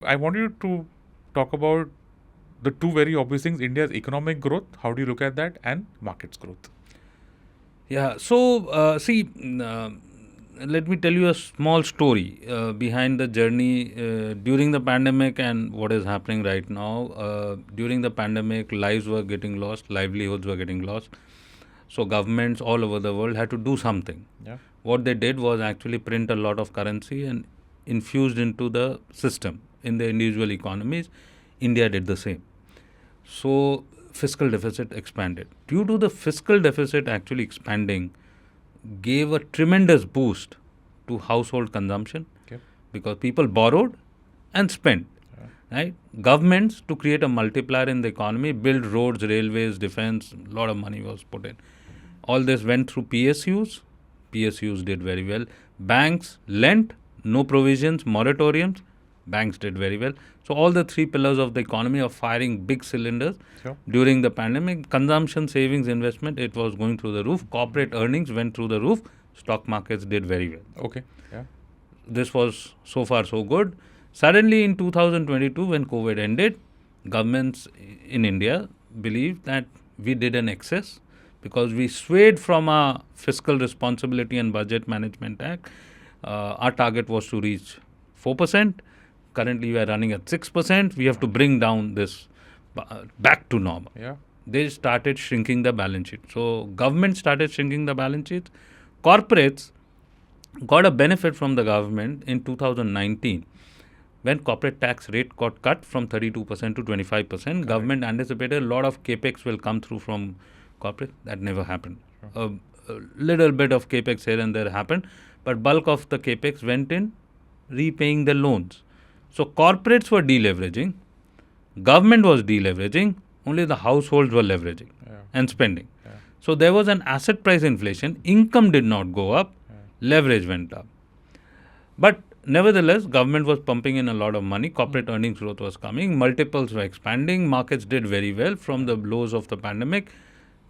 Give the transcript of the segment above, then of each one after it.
I want you to talk about the two very obvious things: India's economic growth. How do you look at that, and markets growth? Yeah. So, let me tell you a small story behind the journey during the pandemic and what is happening right now. During the pandemic, lives were getting lost, livelihoods were getting lost. So, governments all over the world had to do something. Yeah. What they did was actually print a lot of currency and infused into the system in the individual economies. India did the same. So, fiscal deficit expanded. Due to the fiscal deficit actually expanding, gave a tremendous boost to household consumption Okay. because people borrowed and spent. Right? Governments, to create a multiplier in the economy, built roads, railways, defense, a lot of money was put in. All this went through PSUs. PSUs did very well. Banks lent, no provisions, moratoriums. Banks did very well. So all the three pillars of the economy are firing big cylinders. Sure. During the pandemic. Consumption, savings, investment, it was going through the roof. Corporate earnings went through the roof. Stock markets did very well. Okay. Yeah. This was so far so good. Suddenly in 2022, when COVID ended, governments in India believed that we did an excess because we swayed from our Fiscal Responsibility and Budget Management Act. Our target was to reach 4%. Currently, we are running at 6%. We have to bring down this back to normal. Yeah. They started shrinking the balance sheet. So, government started shrinking the balance sheet. Corporates got a benefit from the government in 2019 when corporate tax rate got cut from 32% to 25%. Government anticipated a lot of capex will come through from corporate. That never happened. A little bit of capex here and there happened, but bulk of the capex went in repaying the loans. So corporates were deleveraging, government was deleveraging, only the households were leveraging and spending. So there was an asset price inflation, income did not go up, leverage went up. But nevertheless, government was pumping in a lot of money, corporate earnings growth was coming, multiples were expanding, markets did very well from the lows of the pandemic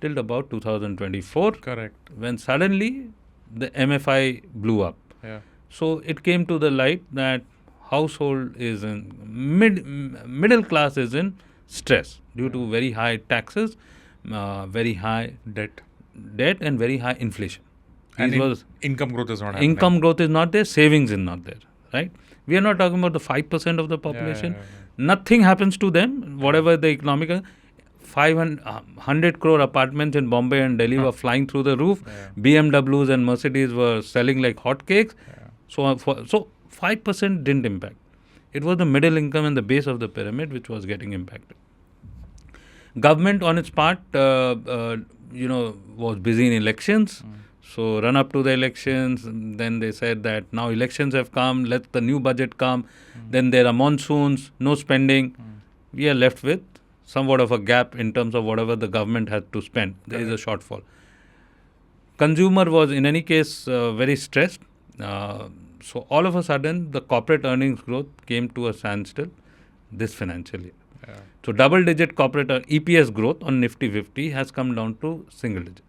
till about 2024. Correct. When suddenly the MFI blew up. Yeah. So it came to the light that household is in middle class is in stress due to very high taxes, very high Debt. and very high inflation. And income growth is not happening. Income growth is not there, savings is not there, right? We are not talking about the 5% of the population. Nothing happens to them, whatever the economic. 500 crore apartments in Bombay and Delhi were flying through the roof. BMWs and Mercedes were selling like hotcakes. So 5% didn't impact. It was the middle income and the base of the pyramid which was getting impacted. Government on its part, was busy in elections. So run up to the elections, then they said that now elections have come, let the new budget come. Then there are monsoons, no spending. We are left with somewhat of a gap in terms of whatever the government had to spend. There is a shortfall. Consumer was in any case very stressed. So all of a sudden, the corporate earnings growth came to a standstill this financial year. So double-digit corporate EPS growth on Nifty 50 has come down to single digit.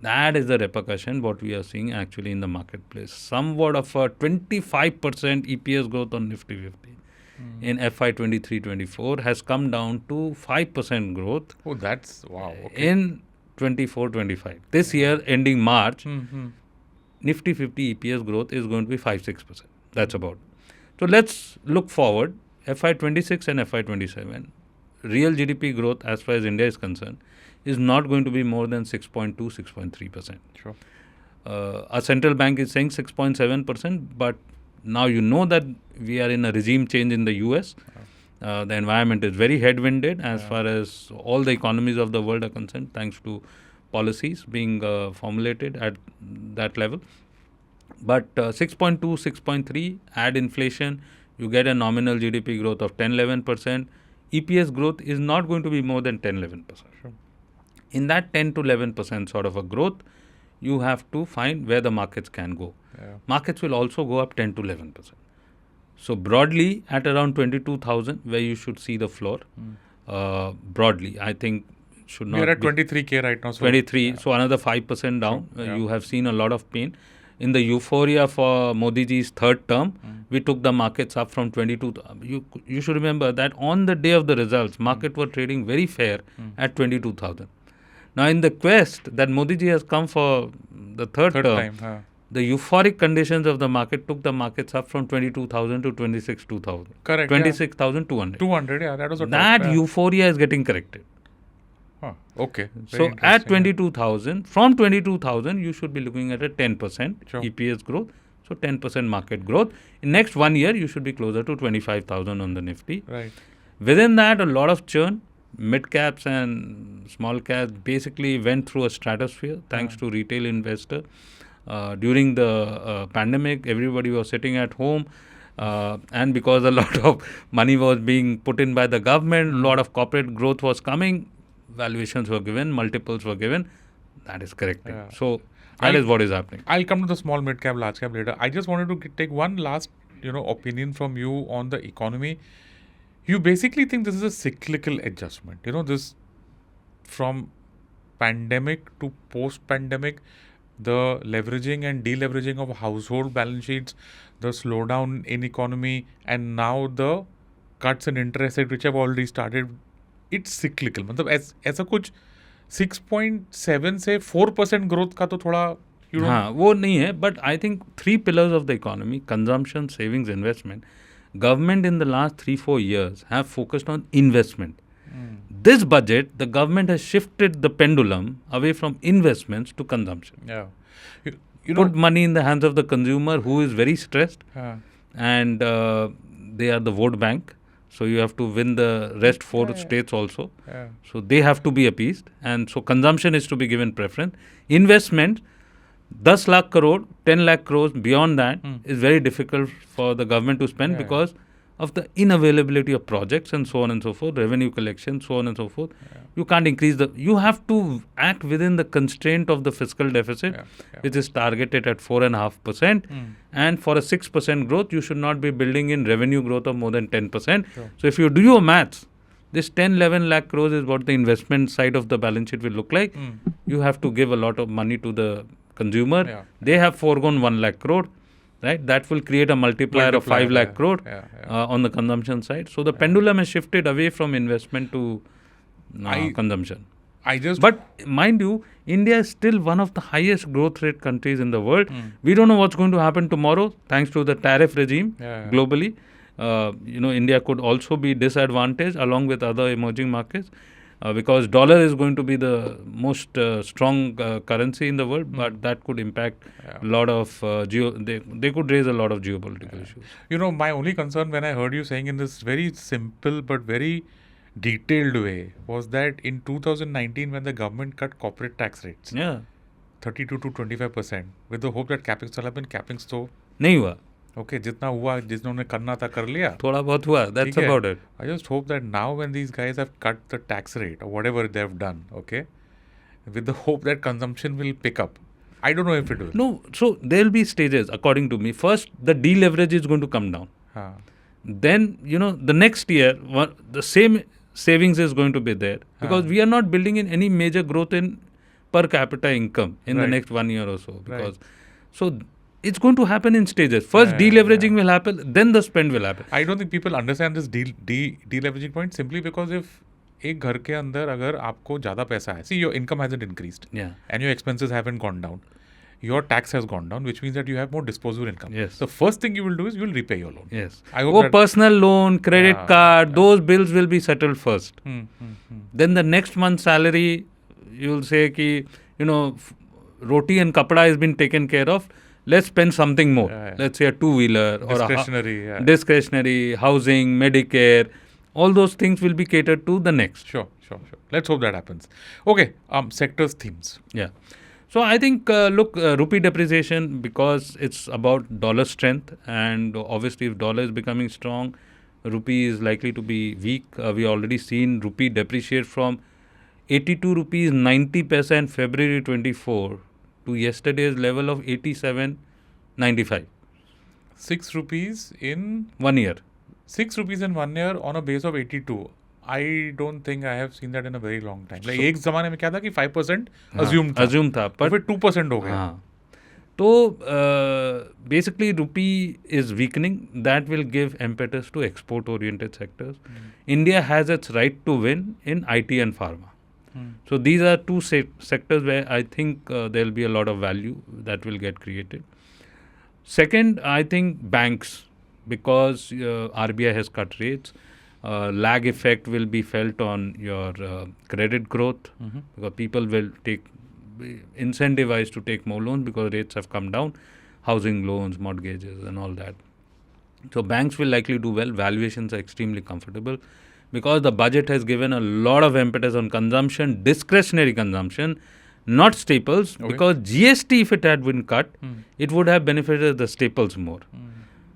That is the repercussion what we are seeing actually in the marketplace. Somewhat of a 25% EPS growth on Nifty 50 in FY 23-24 has come down to 5% growth. Oh, that's wow. Okay. In 24-25. This year ending March, Nifty 50 EPS growth is going to be 5-6%. That's about. So let's look forward. FY 26 and FY 27. Real GDP growth as far as India is concerned is not going to be more than 6.2, 6.3%. Sure. Our central bank is saying 6.7%, but now you know that we are in a regime change in the US. The environment is very headwinded as far as all the economies of the world are concerned, thanks to policies being formulated at that level. But 6.2, 6.3, add inflation, you get a nominal GDP growth of 10-11%. EPS growth is not going to be more than 10-11%. Sure. In that 10 to 11% sort of a growth, you have to find where the markets can go. Markets will also go up 10 to 11%. So broadly at around 22,000 where you should see the floor. Broadly, I think should not. We are at 23K right now. So 23, so another 5% down. You have seen a lot of pain in the euphoria for Modi ji's third term, we took the markets up from 22. You should remember that on the day of the results, market were trading very fair at 22,000. Now, in the quest that Modi ji has come for the third term, the euphoric conditions of the market took the markets up from 22,000 to 26,200. Correct. 26,200. 200, yeah, that was a That euphoria is getting corrected. Okay. So at 22,000, from 22,000, you should be looking at a 10% EPS growth. So 10% market growth. In next 1 year, you should be closer to 25,000 on the Nifty. Right. Within that, a lot of churn. Mid caps and small caps basically went through a stratosphere thanks to retail investor. During the pandemic, everybody was sitting at home. And because a lot of money was being put in by the government, a lot of corporate growth was coming, valuations were given, multiples were given. That is correct. So that is what is happening. I'll come to the small, mid cap, large cap later. I just wanted to take one last, opinion from you on the economy. You basically think this is a cyclical adjustment. This from pandemic to post-pandemic, the leveraging and deleveraging of household balance sheets, the slowdown in economy, and now the cuts in interest rate which have already started. It's cyclical. मतलब ऐसा कुछ 6.7 से 4% growth का तो थोड़ा हाँ वो नहीं है. But I think 3 pillars of the economy: consumption, savings, investment. Government in the last 3-4 years have focused on investment. This budget, the government has shifted the pendulum away from investments to consumption. Yeah. Put money in the hands of the consumer who is very stressed, and they are the vote bank. So you have to win the rest 4 states also. So they have to be appeased, and so consumption is to be given preference. Investment, 10 lakh crore, 10 lakh crores, beyond that is very difficult for the government to spend because of the inavailability of projects and so on and so forth, revenue collection, so on and so forth. You can't increase you have to act within the constraint of the fiscal deficit, which is targeted at 4.5%. And for a 6% growth, you should not be building in revenue growth of more than 10%. So if you do your maths, this 10-11 lakh crores is what the investment side of the balance sheet will look like. You have to give a lot of money to the consumer. They have foregone 1 lakh crore. Right, that will create a multiplier of 5 lakh crore on the consumption side. So the pendulum has shifted away from investment to consumption. But mind you, India is still one of the highest growth rate countries in the world. We don't know what's going to happen tomorrow thanks to the tariff regime globally. India could also be disadvantaged along with other emerging markets. Because dollar is going to be the most strong currency in the world, but that could impact a lot of they could raise a lot of geopolitical issues. My only concern when I heard you saying in this very simple but very detailed way was that in 2019 when the government cut corporate tax rates 32 to 25% with the hope that capping will happen, cappings तो नहीं हुआ. Okay, जितना हुआ जिन्होंने करना था कर लिया. थोड़ा बहुत हुआ. That's about it. I just hope that now when these guys have cut the tax rate or whatever they have done, okay, with the hope that consumption will pick up. I don't know if it will. No, so there will be stages according to me. First, the deleverage is going to come down. Then, the next year, the same savings is going to be there because we are not building in any major growth in per capita income in the next 1 year or so. Because so it's going to happen in stages. First, deleveraging will happen, then the spend will happen. I don't think people understand this deleveraging point simply because if एक घर के अंदर अगर आपको ज़्यादा पैसा है, see your income hasn't increased and your expenses haven't gone down, your tax has gone down, which means that you have more disposable income. Yes. The first thing you will do is you will repay your loan. Yes. I hope personal loan, credit card, those bills will be settled first. Then the next month's salary, you will say ki, roti and kapda has been taken care of. Let's spend something more. Let's say a two-wheeler or discretionary, housing, Medicare. All those things will be catered to the next. Sure. Let's hope that happens. Okay, sectors, themes. Yeah. So I think, rupee depreciation, because it's about dollar strength, and obviously if dollar is becoming strong, rupee is likely to be weak. We already seen rupee depreciate from 82 rupees 90 paise in February 24 to yesterday's level of 87.95. 6 rupees in 1 year. 6 rupees in 1 year on a base of 82. I don't think I have seen that in a very long time. Like एक ज़माने में क्या था कि 5% assumed था. But फिर 2% हो गया. So basically, rupee is weakening. That will give impetus to export-oriented sectors. India has its right to win in IT and pharma. So these are two sectors where I think there will be a lot of value that will get created. Second, I think banks, because RBI has cut rates, lag effect will be felt on your credit growth, because people will be incentivized to take more loans because rates have come down, housing loans, mortgages and all that. So banks will likely do well. Valuations are extremely comfortable because the budget has given a lot of impetus on consumption, discretionary consumption, not staples. Okay. Because GST, if it had been cut, it would have benefited the staples more.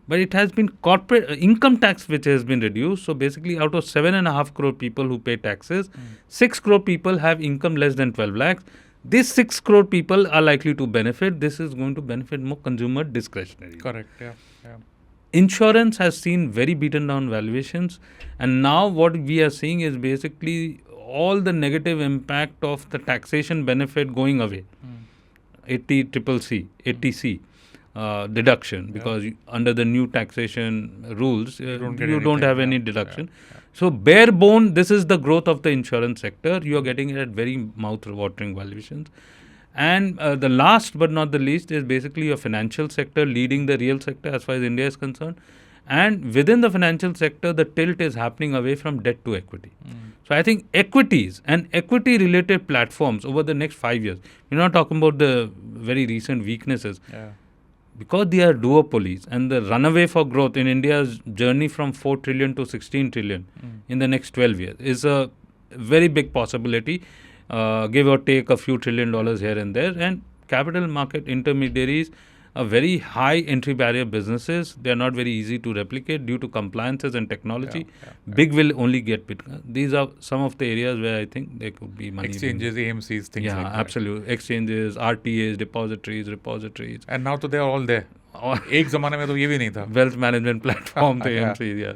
But it has been corporate income tax which has been reduced. So basically, out of 7.5 crore people who pay taxes, 6 crore people have income less than 12 lakhs. These 6 crore people are likely to benefit. This is going to benefit more consumer discretionary. Correct. Yeah. Insurance has seen very beaten down valuations, and now what we are seeing is basically all the negative impact of the taxation benefit going away. 80C deduction, because under the new taxation rules you don't have any deduction. So bare bone, this is the growth of the insurance sector. You are getting it at very mouth-watering valuations. And the last but not the least is basically a financial sector leading the real sector as far as India is concerned. And within the financial sector, the tilt is happening away from debt to equity. So I think equities and equity-related platforms over the next 5 years, we're not talking about the very recent weaknesses, because they are duopolies, and the runaway for growth in India's journey from 4 trillion to 16 trillion in the next 12 years is a very big possibility. Give or take a few $1 trillion here and there. And capital market intermediaries are very high entry barrier businesses. They are not very easy to replicate due to compliances and technology. Big will only get big. These are some of the areas where I think there could be money. Exchanges, AMCs, things like that. Yeah, absolutely. Exchanges, RTAs, depositories. And now they are all there. एक ज़माने में तो ये भी नहीं था. Wealth management platform, the AMCs, yeah.